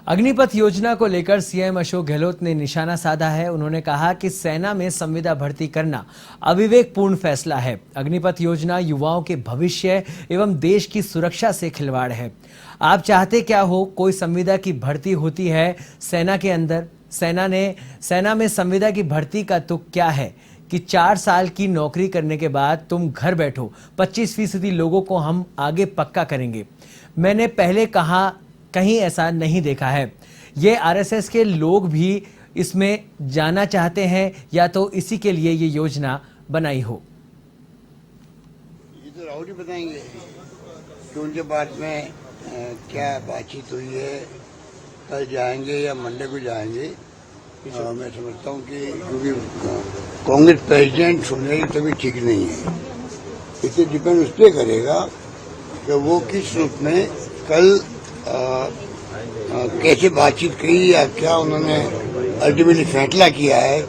अग्निपथ योजना को लेकर सीएम अशोक गहलोत ने निशाना साधा है। उन्होंने कहा कि सेना में संविदा भर्ती करना अविवेकपूर्ण फैसला है। अग्निपथ योजना युवाओं के भविष्य एवं देश की सुरक्षा से खिलवाड़ है। आप चाहते क्या हो? कोई संविदा की भर्ती होती है सेना के अंदर? सेना में संविदा की भर्ती का तुक क्या है कि 4 साल की नौकरी करने के बाद तुम घर बैठो, 25% लोगों को हम आगे पक्का करेंगे। मैंने पहले कहा कहीं ऐसा नहीं देखा है। ये आरएसएस के लोग भी इसमें जाना चाहते हैं या तो इसी के लिए ये योजना बनाई हो। ये तो राहुल जी बताएंगे कि उनके बाद में क्या बातचीत हुई है, कल जाएंगे या मंडे को जाएंगे। मैं समझता हूँ कि क्योंकि कांग्रेस प्रेसिडेंट सुनने की तभी ठीक नहीं है, इसे डिपेंड उस पर करेगा कि वो किस रूप में कल कैसे बातचीत की या क्या उन्होंने अल्टीमेटली फैसला किया है।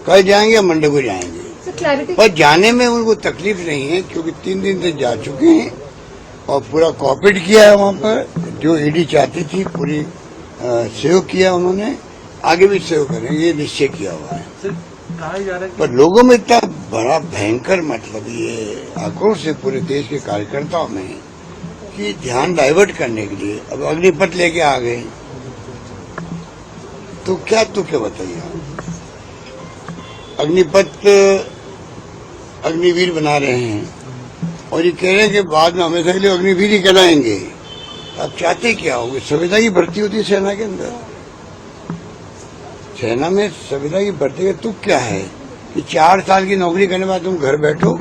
कल जाएंगे या मंडे को जाएंगे, पर जाने में उनको तकलीफ नहीं है क्योंकि 3 दिन से जा चुके हैं और पूरा कॉपरेट किया है। वहाँ पर जो ईडी चाहती थी पूरी सहयोग किया उन्होंने, आगे भी सहयोग करेंगे, ये निश्चय किया हुआ है। पर लोगों में इतना बड़ा भयंकर मतलब ये आक्रोश है पूरे देश के कार्यकर्ताओं में कि ध्यान डाइवर्ट करने के लिए अब अग्निपथ लेके आ गए, तो क्या बताइए। अग्निपथ अग्निवीर बना रहे हैं और ये कह रहे हैं कि बाद में हमेशा के लिए अग्निवीर ही कहलाएंगे। आप चाहते क्या होगे? संविदा की भर्ती होती है सेना के अंदर। सेना में संविदा की भर्ती का तुक क्या है कि 4 साल की नौकरी करने के बाद तुम घर बैठो,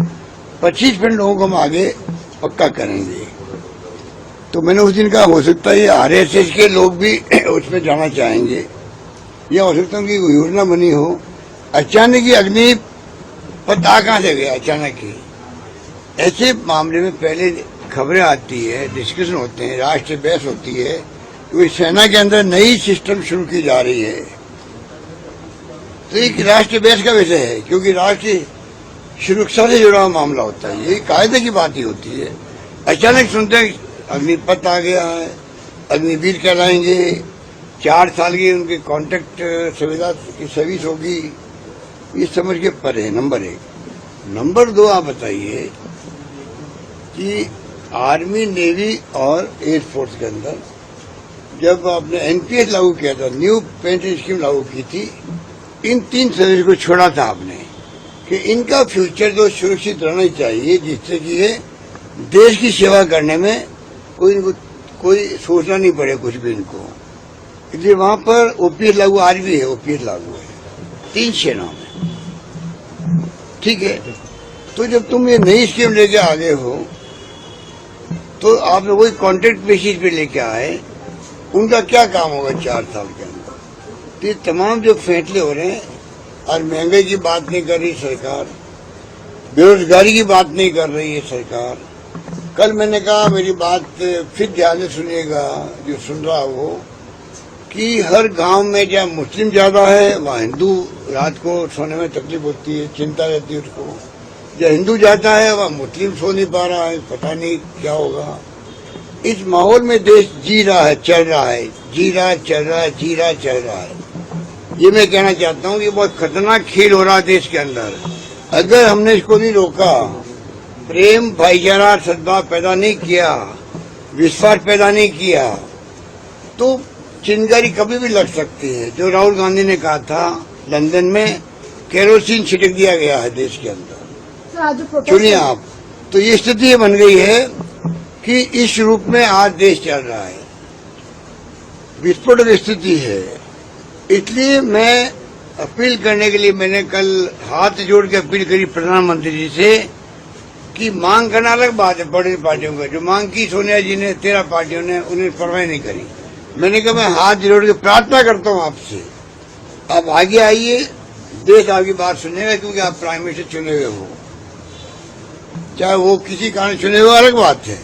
25% लोगों को हम आगे पक्का करेंगे। तो मैंने उस दिन कहा हो सकता है ये आरएसएस के लोग भी उसमें जाना चाहेंगे या हो सकता है उनकी योजना बनी हो। अचानक ही अग्निपथ आ कहाँ से गया? अचानक ही ऐसे मामले में पहले खबरें आती है, डिस्कशन होते हैं, राष्ट्रीय बहस होती है कि सेना के अंदर नई सिस्टम शुरू की जा रही है। तो एक राष्ट्रीय बहस का विषय है क्योंकि राष्ट्रीय सुरक्षा से जुड़ा हुआ मामला होता है, यही कायदे की बात ही होती है। अचानक सुनते हैं अग्निपथ आ गया है, अग्निवीर कहलाएंगे, 4 साल की उनकी कॉन्ट्रैक्ट सुविधा की सर्विस होगी, ये समझ के परे। नंबर 1। नंबर 2, आप बताइए कि आर्मी, नेवी और एयरफोर्स के अंदर जब आपने एनपीएस लागू किया था, न्यू पेंशन स्कीम लागू की थी, इन 3 सर्विस को छोड़ा था आपने कि इनका फ्यूचर तो सुरक्षित रहना चाहिए जिससे कि ये देश की सेवा करने में कोई सोचना नहीं पड़े कुछ भी इनको। इसलिए वहां पर ओपीएस लागू आज भी है, ओपीएस लागू है 3 सेनाओं में, ठीक है। तो जब तुम ये नई स्कीम लेके आ गए हो तो आपने वही कॉन्ट्रैक्ट बेसिस पे लेके आए, उनका क्या काम होगा 4 साल के अंदर? तो ये तमाम जो फैसले हो रहे हैं, और महंगाई की बात नहीं कर रही सरकार, बेरोजगारी की बात नहीं कर रही है सरकार। कल मैंने कहा, मेरी बात फिर ध्यान से सुनिएगा जो सुन रहा हो, कि हर गांव में जहाँ मुस्लिम ज्यादा है वहाँ हिंदू रात को सोने में तकलीफ होती है, चिंता रहती है उसको। जहाँ हिंदू ज्यादा है वहाँ मुस्लिम सो नहीं पा रहा है, पता नहीं क्या होगा। इस माहौल में देश जी रहा है, चल रहा है, जी रहा है, चल रहा है, जी रहा है, चल रहा है। ये मैं कहना चाहता हूँ कि बहुत खतरनाक खेल हो रहा है देश के अंदर। अगर हमने इसको नहीं रोका, प्रेम, भाईचारा, सद्भाव पैदा नहीं किया, विश्वास पैदा नहीं किया, तो चिंगारी कभी भी लग सकती है। जो राहुल गांधी ने कहा था लंदन में, केरोसिन छिड़क दिया गया है देश के अंदर। सुनिए आप, तो ये स्थिति बन गई है कि इस रूप में आज देश चल रहा है, विस्फोटक स्थिति है। इसलिए मैं अपील करने के लिए मैंने कल हाथ जोड़ के अपील करी प्रधानमंत्री जी से कि मांग करना अलग बात है, बड़ी पार्टियों का जो मांग की सोनिया जी ने, 13 पार्टियों ने, उन्हें परवाह नहीं करी। मैंने कहा मैं हाथ जोड़ के प्रार्थना करता हूँ आपसे, आप आगे आइए, देश आपकी बात सुनेगा क्योंकि आप प्राइम मिनिस्टर चुने हुए हो। चाहे वो किसी कारण चुने हुए अलग बात है,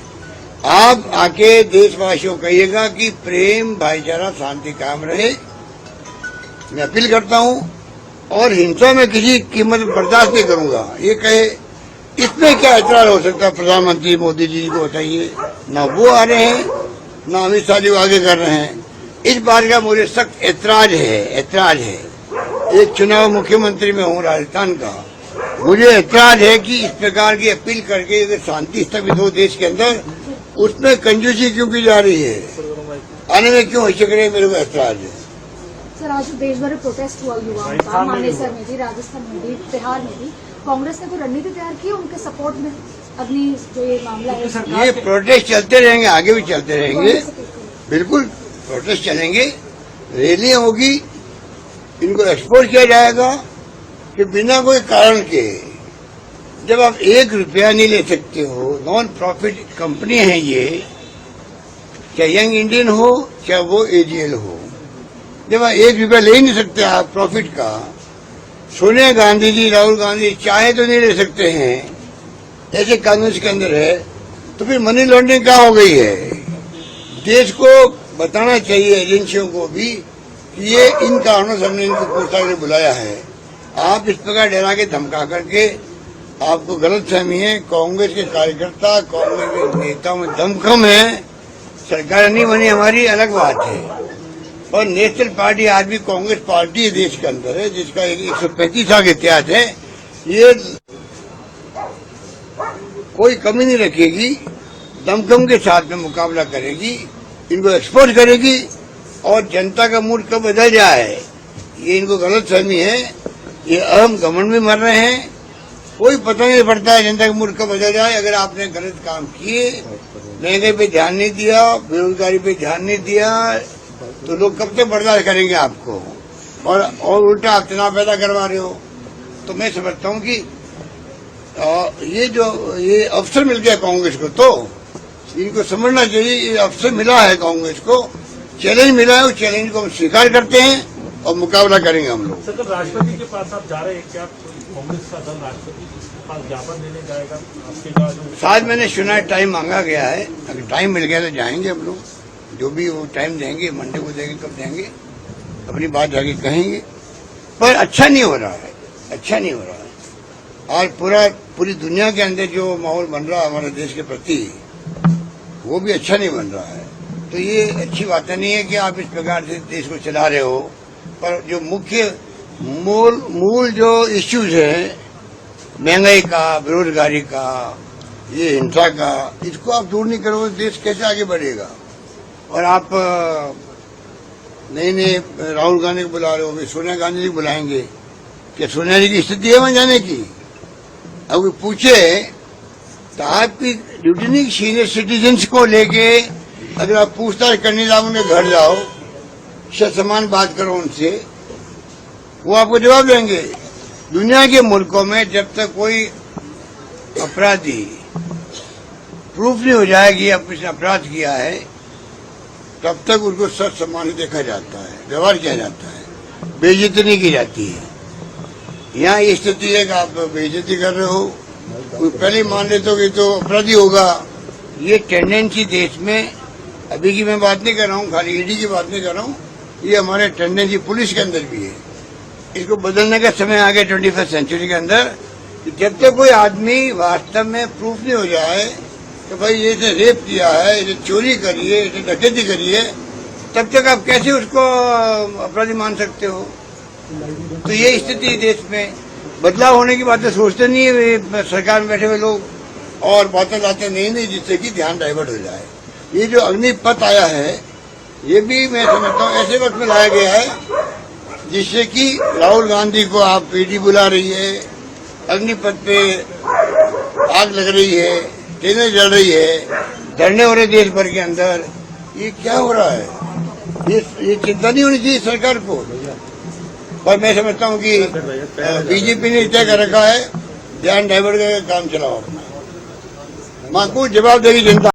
आप आके देशवासियों को कहिएगा कि प्रेम, भाईचारा, शांति कायम रहे। मैं अपील करता हूँ और हिंसा में किसी कीमत बर्दाश्त नहीं करूंगा, ये कहे। इसमें क्या ऐतराज हो सकता है? प्रधानमंत्री मोदी जी को बताइए। ना वो आ रहे हैं, ना अमित शाह जी आगे कर रहे हैं। इस बात का मुझे सख्त ऐतराज है। एक चुनाव मुख्यमंत्री में हूँ राजस्थान का, मुझे ऐतराज है कि इस प्रकार की अपील करके अगर शांति स्थापित हो देश के अंदर, उसमें कंजूसी क्यों की जा रही है, आने में क्यों हिचक रहे, मेरे को ऐतराज है। सर, आज देश भर में प्रोटेस्ट हुआ युवाओं का, मानेसर में भी, राजस्थान में भी, बिहार में भी। कांग्रेस ने कोई रणनीति तैयार की उनके सपोर्ट में? अग्नि जो ये मामला है, ये प्रोटेस्ट चलते रहेंगे, आगे भी चलते रहेंगे, बिल्कुल प्रोटेस्ट चलेंगे, रैलियां होगी, इनको एक्सपोज किया जाएगा कि बिना कोई कारण के जब आप 1 रुपया नहीं ले सकते हो, नॉन प्रॉफिट कंपनी है ये, चाहे यंग इंडियन हो चाहे वो एजीएल हो, जब आप 1 रुपया ले ही नहीं सकते आप प्रॉफिट का, सोनिया गांधी जी, राहुल गांधी चाहे तो नहीं ले सकते हैं, ऐसे कानून के अंदर है, तो फिर मनी लॉन्ड्रिंग क्या हो गई है। देश को बताना चाहिए, एजेंसियों को भी, कि ये इन कारणों से हमने इनको पूछताछ में बुलाया है। आप इस प्रकार डरा के धमका करके, आपको गलत फहमी है। कांग्रेस के कार्यकर्ता, कांग्रेस के नेताओं में दमखम है, सरकार नहीं बनी हमारी अलग बात है, और नेशनल पार्टी आज भी कांग्रेस पार्टी देश के अंदर है, जिसका 135 साल का इतिहास है। ये कोई कमी नहीं रखेगी, दमखम के साथ में मुकाबला करेगी, इनको एक्सपोज करेगी, और जनता का मूड कब बदल जाए, ये इनको गलत फहमी है। ये अहम घमंड में मर रहे हैं, कोई पता नहीं पड़ता है जनता का मूड कब बदल जाए। अगर आपने गलत काम किए, महंगाई पे ध्यान नहीं दिया, बेरोजगारी पे ध्यान नहीं दिया, तो लोग कब तक बर्दाश्त करेंगे आपको, और उल्टा आप तनाव पैदा करवा रहे हो। तो मैं समझता हूँ कि ये अवसर मिल गया कांग्रेस को, तो इनको समझना चाहिए ये अवसर मिला है कांग्रेस को, चैलेंज मिला है, उस चैलेंज को हम स्वीकार करते हैं और मुकाबला करेंगे हम लोग। सर, राष्ट्रपति के पास आप जा रहे हैं, क्या कांग्रेस का दल राष्ट्रपति के पास ज्ञापन देने जाएगा आपके जो शायद मैंने सुना है टाइम मांगा गया है, अगर टाइम मिल गया तो जाएंगे हम लोग, जो भी वो टाइम देंगे, मंडे को देंगे, कब देंगे, अपनी बात जाके कहेंगे। पर अच्छा नहीं हो रहा है, अच्छा नहीं हो रहा है। आज पूरी दुनिया के अंदर जो माहौल बन रहा है हमारे देश के प्रति, वो भी अच्छा नहीं बन रहा है। तो ये अच्छी बात नहीं है कि आप इस प्रकार से देश को चला रहे हो, पर जो मुख्य मूल जो इश्यूज है, महंगाई का, बेरोजगारी का, ये हिंसा का, इसको आप दूर नहीं करोगे, देश कैसे आगे बढ़ेगा। और आप नए राहुल गांधी को बुला रहे हो, सोनिया गांधी जी बुलाएंगे, क्या सोनिया जी की स्थिति है वहां जाने की? अब कोई पूछे तो आपकी ड्यूटी नहीं, सीनियर सिटीजन्स को लेके अगर आप पूछताछ करने जाओ, उनके घर जाओ, समान बात करो उनसे, वो आपको जवाब देंगे। दुनिया के मुल्कों में जब तक कोई अपराधी प्रूफ नहीं हो जाए कि आपने इसने अपराध किया है, तब तक उनको सच सम्मान देखा जाता है, व्यवहार किया जाता है, बेइज्जती नहीं की जाती है। यहाँ ये स्थिति है कि आप बेइज्जती कर रहे हो, कोई पहले मान लेते हो कि तो अपराधी होगा। ये टेंडेंसी देश में, अभी की मैं बात नहीं कर रहा हूँ, खाली ईडी की बात नहीं कर रहा हूँ, ये हमारे टेंडेंसी पुलिस के अंदर भी है। इसको बदलने का समय आ गया 21st सेंचुरी के अंदर, कि जब तक कोई आदमी वास्तव में प्रूफ नहीं हो जाए कि भाई ये इसे रेप किया है, इसे चोरी करी है, इसे डकैती करी है, तब तक आप कैसे उसको अपराधी मान सकते हो। तो ये स्थिति देश में बदलाव होने की बातें सोचते नहीं है सरकार में बैठे हुए लोग, और बातें लाते नहीं जिससे कि ध्यान डाइवर्ट हो जाए। ये जो अग्निपथ आया है, ये भी मैं समझता हूँ ऐसे वक्त में लाया गया है जिससे कि राहुल गांधी को आप ईडी बुला रही है, अग्निपथ पे आग लग रही है, ट्रेनें जल रही है, धरने हो रहे देश भर के अंदर। ये क्या हो रहा है? ये चिंता नहीं होनी चाहिए सरकार को। पर मैं समझता हूँ कि बीजेपी ने तय कर रखा है, ध्यान डाइवर्ट करके काम चलाओ अपना, माकूल जवाब देगी जनता।